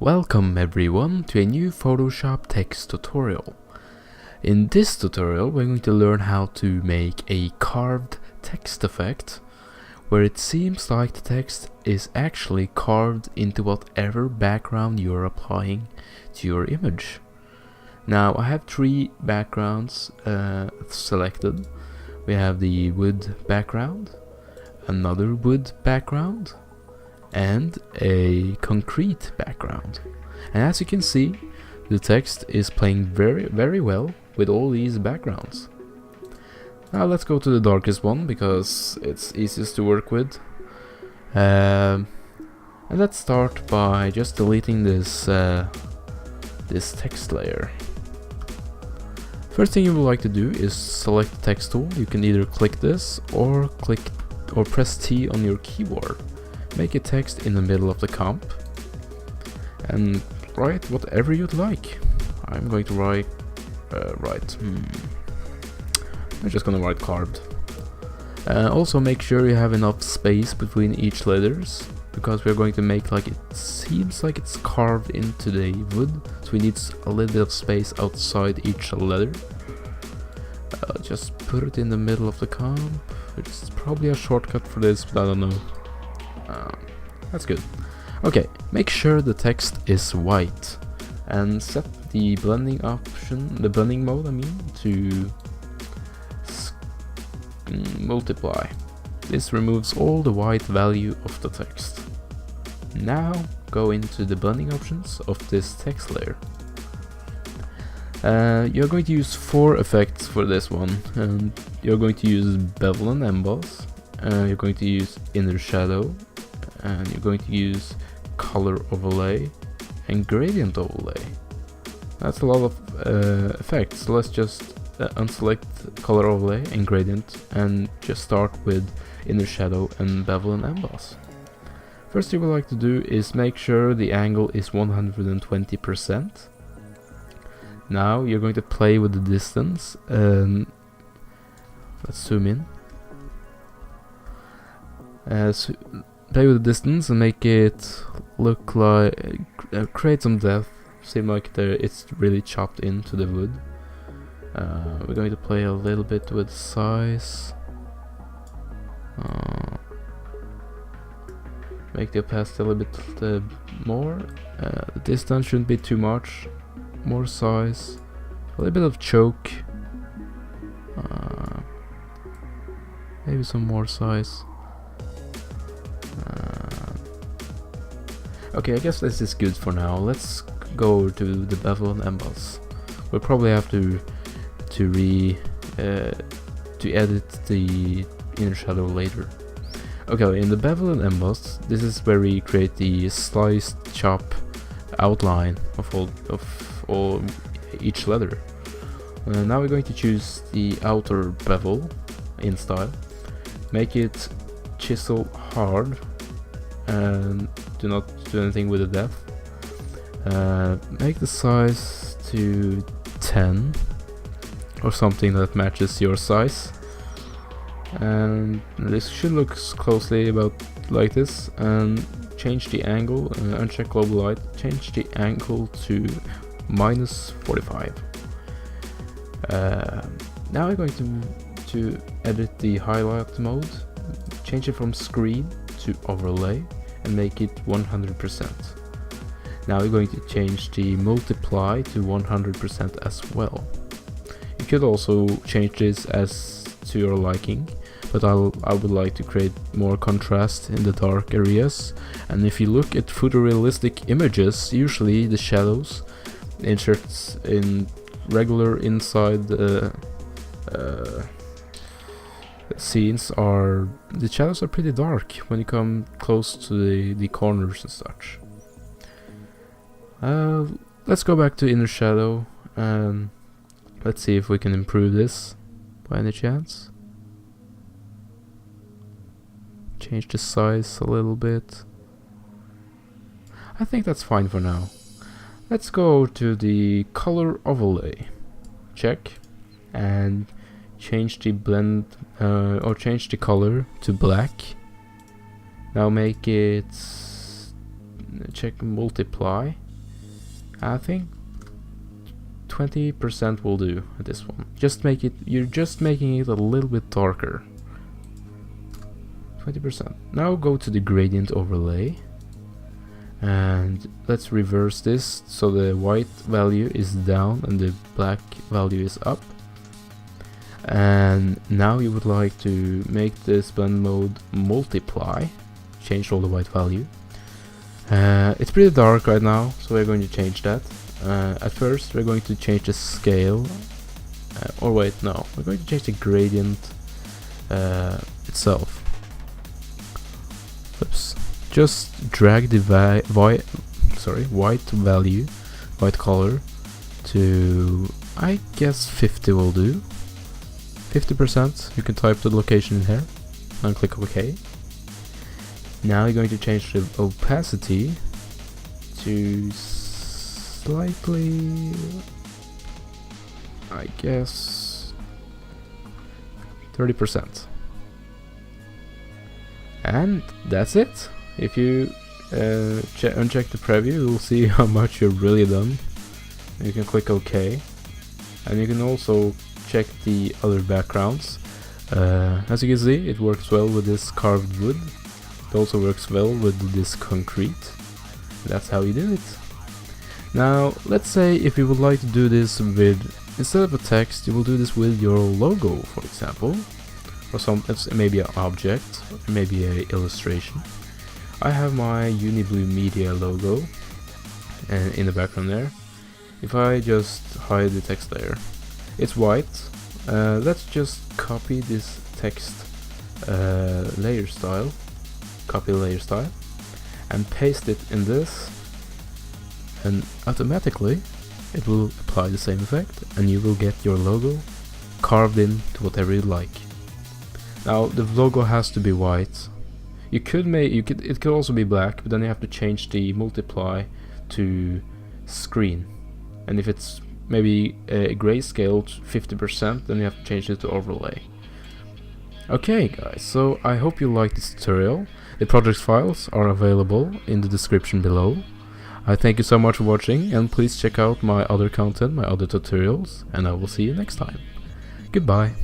Welcome everyone to a new Photoshop text tutorial. In this tutorial we're going to learn how to make a carved text effect where it seems like the text is actually carved into whatever background you're applying to your image. Now I have three backgrounds selected. We have the wood background, another wood background, and a concrete background. And as you can see, the text is playing very well with all these backgrounds. Now let's go to the darkest one because it's easiest to work with. And let's start by just deleting this text layer. First thing you would like to do is select the text tool. You can either click this or press T on your keyboard. Make a text in the middle of the comp and write whatever you'd like. I'm going to write I'm just gonna write carved. Also make sure you have enough space between each letters, because we're going to make like it seems like it's carved into the wood, so we need a little bit of space outside each letter. Just put it in the middle of the comp. It's probably a shortcut for this, but I don't know. That's good. Okay, make sure the text is white and set the blending option, the blending mode I mean, to multiply. This removes all the white value of the text. Now go into the blending options of this text layer. You're going to use 4 effects for this one, and you're going to use bevel and emboss, you're going to use inner shadow, and you're going to use color overlay and gradient overlay. That's a lot of effects, so let's just unselect color overlay and gradient and just start with inner shadow and bevel and emboss. First thing we like to do is make sure the angle is 120%. Now you're going to play with the distance. Let's zoom in. Play with the distance and make it look like create some depth, seem like it's really chopped into the wood. We're going to play a little bit with size, make the opacity a little bit more. The distance shouldn't be too much, more size, a little bit of choke, maybe some more size. Okay, I guess this is good for now. Let's go to the bevel and emboss. We'll probably have to edit the inner shadow later. Okay, in the bevel and emboss, this is where we create the sliced chop outline of all each letter. Now we're going to choose the outer bevel in style, make it chisel hard, and do not do anything with the depth. Make the size to 10 or something that matches your size, and this should look closely about like this. And change the angle, uncheck global light, change the angle to -45. Now we're going to edit the highlight mode, change it from screen to overlay and make it 100%. Now we're going to change the multiply to 100% as well. You could also change this as to your liking, but I would like to create more contrast in the dark areas. And if you look at photorealistic images, usually the shadows inserts in regular inside the scenes the shadows are pretty dark when you come close to the corners and such. Let's go back to inner shadow and let's see if we can improve this by any chance. Change the size a little bit. I think that's fine for now. Let's go to the color overlay. Check. And change the blend or change the color to black. Now make it check multiply I think 20% will do at this one. Just make it, you're just making it a little bit darker. 20%. Now go to the gradient overlay and let's reverse this so the white value is down and the black value is up. And now you would like to make this blend mode multiply, change all the white value. It's pretty dark right now, so we're going to change that. At first we're going to change the scale, or wait, no, we're going to change the gradient itself. Oops. Just drag the white color to, I guess 50 will do. 50%, you can type the location in here and click OK. Now you're going to change the opacity to slightly, I guess 30%. And that's it. If you uncheck the preview, you'll see how much you've really done. You can click OK, and you can also check the other backgrounds. As you can see, it works well with this carved wood. It also works well with this concrete. That's how you do it. Now, let's say if you would like to do this with, instead of a text, you will do this with your logo, for example, or some, maybe an object, maybe a illustration. I have my Uniblue Media logo and in the background there. If I just hide the text layer, it's white. Let's just copy this text layer style, copy layer style, and paste it in this, and automatically it will apply the same effect, and you will get your logo carved in to whatever you like. Now the logo has to be white. It could also be black, but then you have to change the multiply to screen, and if it's maybe a grayscale 50%, then you have to change it to overlay. Okay guys, so I hope you liked this tutorial. The project files are available in the description below. I thank you so much for watching, and please check out my other content, my other tutorials, and I will see you next time. Goodbye.